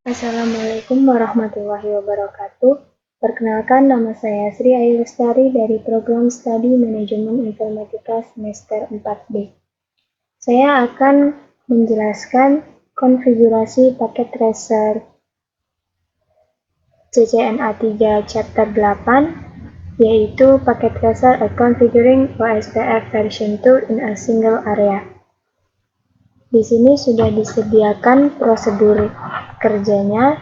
Assalamualaikum warahmatullahi wabarakatuh. Perkenalkan, nama saya Sri Ayu Lestari dari Program Studi Manajemen Informatika semester 4B. Saya akan menjelaskan konfigurasi paket tracer CCNA 3 Chapter 8, yaitu paket tracer configuring OSPF version 2 in a single area. Di sini sudah disediakan prosedur kerjanya,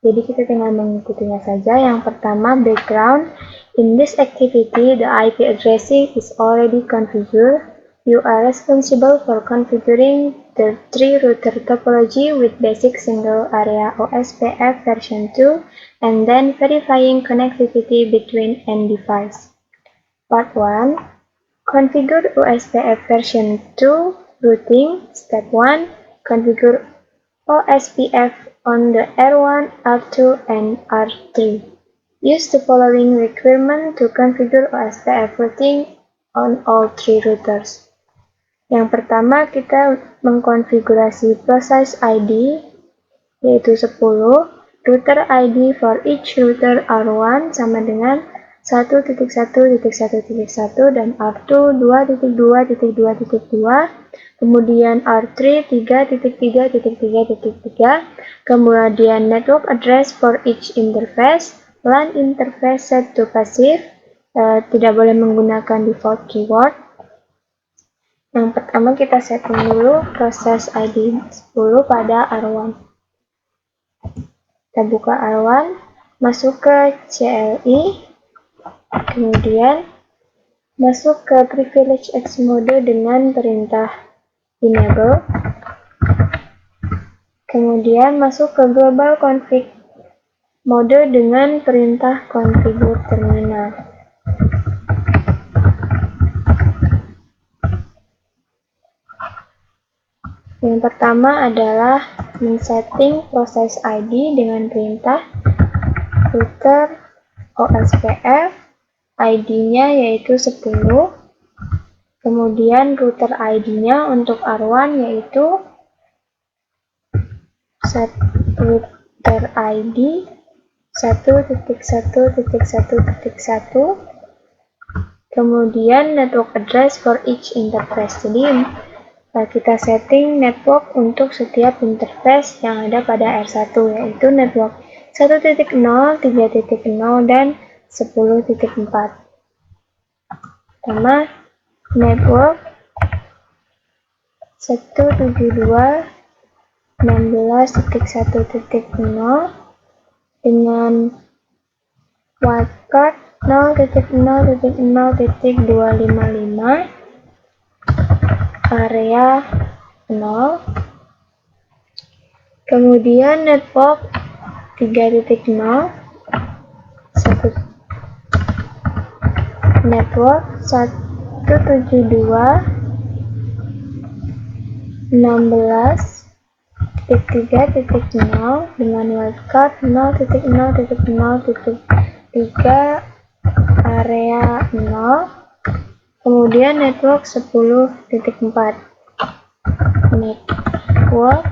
jadi kita tinggal mengikutinya saja. Yang pertama, background. In this activity, the IP addressing is already configured. You are responsible for configuring the tree router topology with basic single area OSPF version 2 and then verifying connectivity between end device. Part 1. Configure OSPF version 2 routing. Step 1. Configure OSPF on the R1, R2, and R3. Use the following requirement to configure OSPF routing on all three routers. Yang pertama, kita mengkonfigurasi process ID, yaitu 10. Router ID for each router R1 sama dengan 1.1.1.1 dan R2 2.2.2.2, kemudian R3 3.3.3.3, kemudian network address for each interface, LAN interface set to passive, tidak boleh menggunakan default keyword. Yang pertama kita setting dulu proses ID 10 pada R1. Kita buka R1, masuk ke CLI, kemudian masuk ke privilege X mode dengan perintah enable, kemudian masuk ke global config mode dengan perintah configure terminal. Yang pertama adalah men-setting proses ID dengan perintah router OSPF, ID-nya yaitu 10, kemudian router ID-nya untuk R1 yaitu router ID 1.1.1.1, kemudian network address for each interface. Jadi kita setting network untuk setiap interface yang ada pada R1, yaitu network 1.0, 3.0, dan 10.4. Pertama, network 172.16.1.0 dengan wildcard 0.0.0.255, area 0, kemudian network 3.0, network 172.16.3.0 dengan wildcard 0.0.0.3, area 0, kemudian network 10.4, network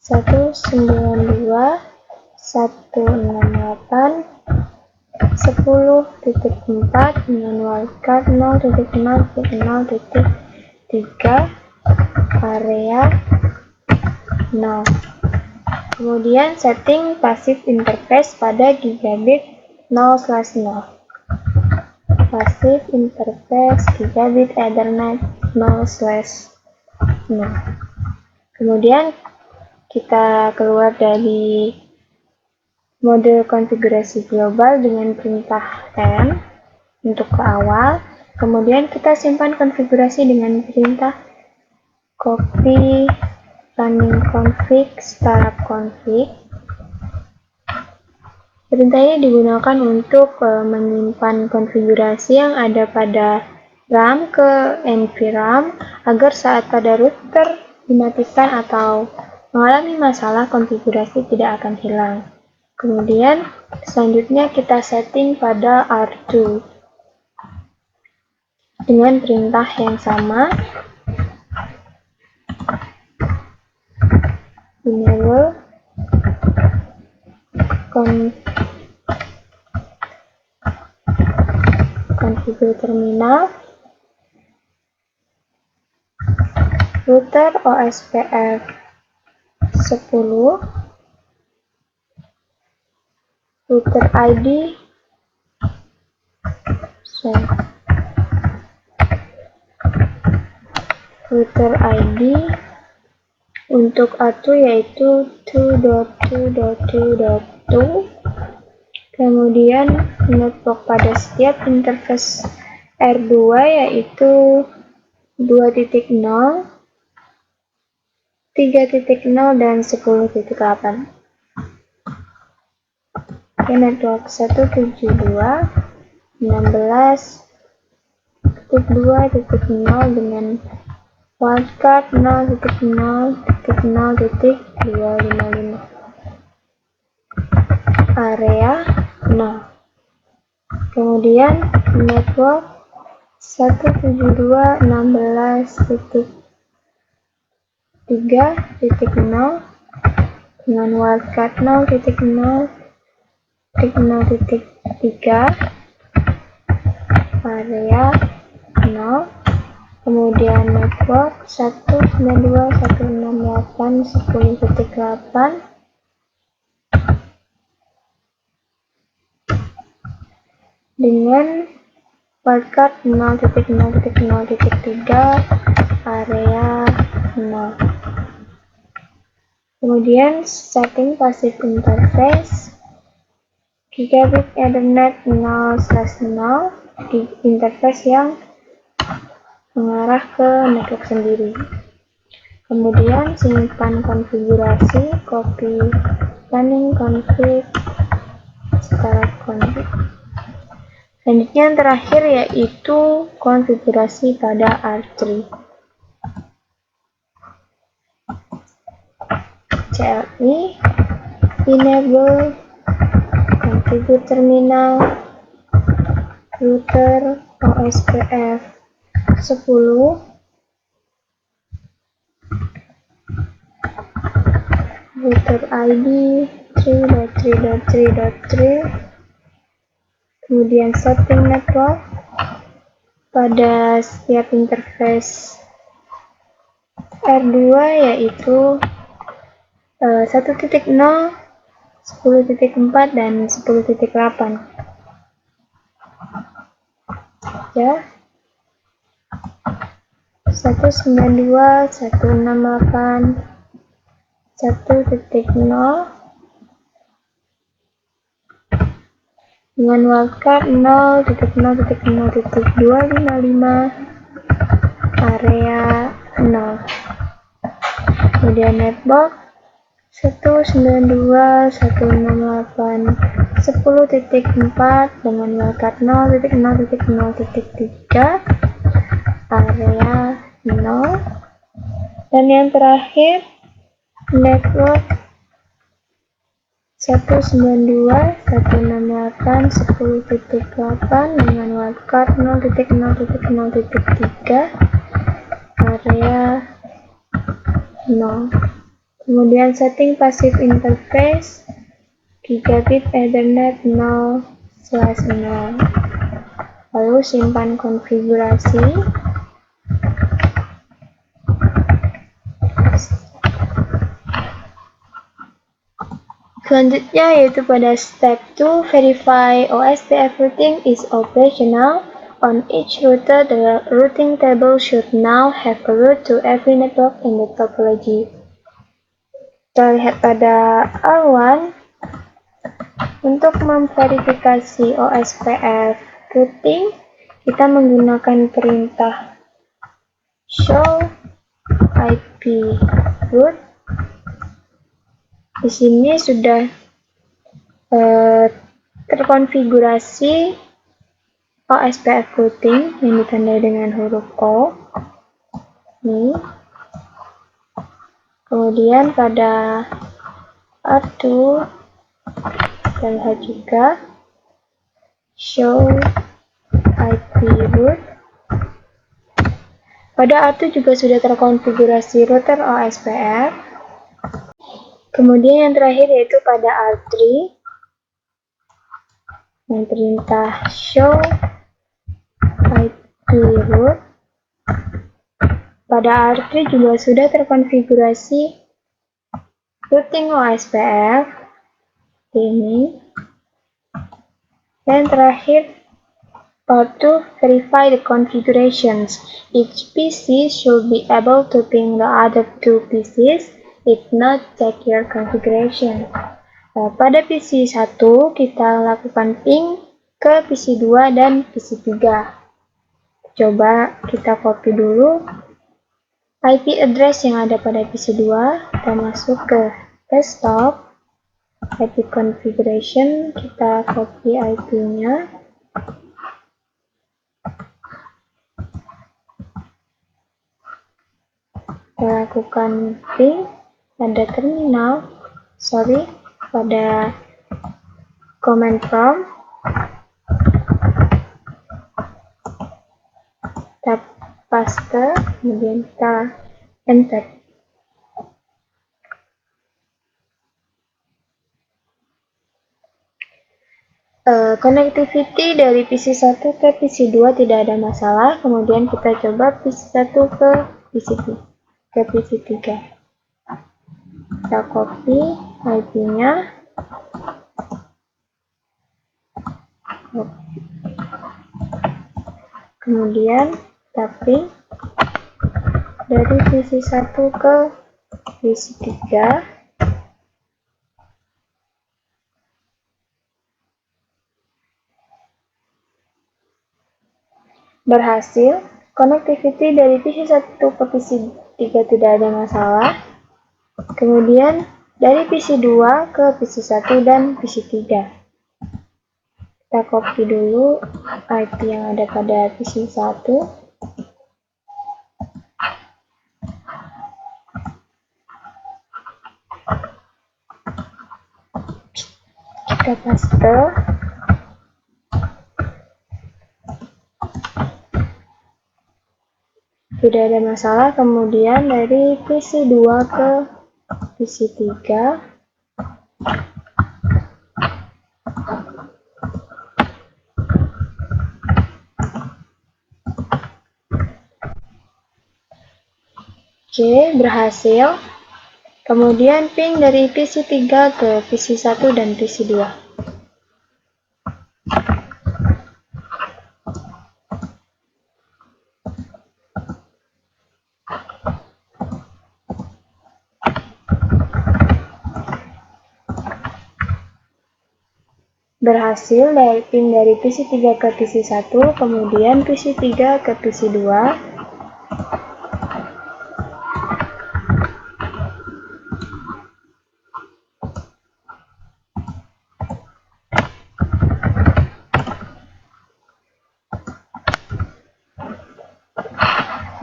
192.168.10.4 dengan wildcard 0.0.0.3, area 0. Kemudian setting passive interface pada gigabit 0/0. Passive interface gigabit Ethernet 0/0. Kemudian kita keluar dari mode konfigurasi global dengan perintah M untuk ke awal. Kemudian kita simpan konfigurasi dengan perintah copy running config startup config. Perintah ini digunakan untuk menyimpan konfigurasi yang ada pada RAM ke NVRAM agar saat pada router dimatikan atau mengalami masalah, konfigurasi tidak akan hilang. Kemudian selanjutnya kita setting pada R2 dengan perintah yang sama, enable konfigur terminal, router OSPF 10, router ID, untuk A2 yaitu 2.2.2.2. Kemudian network pada setiap interface R2 yaitu 2.0, 3.0 dan 10.8. Oke, network 172.16.2.0 dengan wildcard 0.0.0.255, area 0. Kemudian network 172.16.3.0 dengan wildcard 0.0.0.3, area 0. Kemudian network 192.168.10.8 dengan wildcard 0.0.0.3, area 0. Kemudian setting passive interface gigabit Ethernet 0/0 di interface yang mengarah ke network sendiri. Kemudian simpan konfigurasi, copy running config, start config. Selanjutnya yang terakhir yaitu konfigurasi pada R3. CLI enable konfigur terminal router OSPF 10, router ID 3.3.3.3, kemudian setting network pada setiap interface R2 yaitu 1.0, 10.4 dan 10.8. Ya, 192.168.1.0 dengan wildcard 0.0.0.255, area 0. Kemudian network 192.168.10.4 dengan wildcard 0.0.0.3, area 0. Dan yang terakhir network 192.168.10.8 dengan wildcard 0.0.0.3, area 0. Kemudian setting passive interface gigabit Ethernet 0/0. Lalu simpan konfigurasi. Selanjutnya yaitu pada step 2, verify OSPF routing is operational. On each router, the routing table should now have a route to every network in the topology. Kita lihat pada R1, untuk memverifikasi OSPF routing, kita menggunakan perintah show IP route. Di sini sudah terkonfigurasi OSPF routing yang ditandai dengan huruf O. Ini. Kemudian pada R2 kita lihat juga show IP route. Pada R2 juga sudah terkonfigurasi router OSPF. Kemudian yang terakhir yaitu pada R3 yang perintah show IP root. Pada R3 juga sudah terkonfigurasi routing OSPF ini. Dan terakhir, part 2, verify the configurations. Each PC should be able to ping the other two PCs. If not, check your configuration. Pada PC 1, kita lakukan ping ke PC 2 dan PC 3. Coba kita copy dulu IP address yang ada pada PC 2. Kita masuk ke desktop. IP configuration, kita copy IP-nya. Kita lakukan ping pada terminal, pada command prompt. Kita paste, kemudian kita enter. Connectivity dari PC 1 ke PC 2 tidak ada masalah. Kemudian kita coba PC 1 ke PC 3. Kita copy IP-nya. Kemudian kita ping dari PC 1 ke PC 3. Berhasil. Connectivity dari PC 1 ke PC 3 tidak ada masalah. Kemudian dari PC 2 ke PC 1 dan PC 3. Kita copy dulu IP yang ada pada PC 1. Kita paste. Tidak ada masalah. Kemudian dari PC 2 ke PC 3. Oke, berhasil. Kemudian ping dari PC 3 ke PC 1 dan PC 2. Berhasil dari ping dari PC 3 ke PC 1, kemudian PC 3 ke PC 2.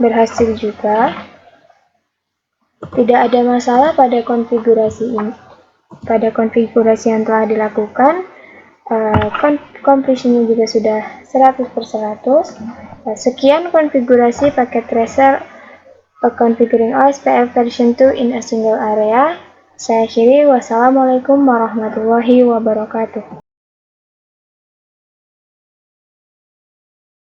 Berhasil juga. Tidak ada masalah pada konfigurasi ini. Pada konfigurasi yang telah dilakukan, completion-nya juga sudah 100/100. Sekian konfigurasi paket tracer configuring OSPF version 2 in a single area. Saya akhiri, wassalamualaikum warahmatullahi wabarakatuh.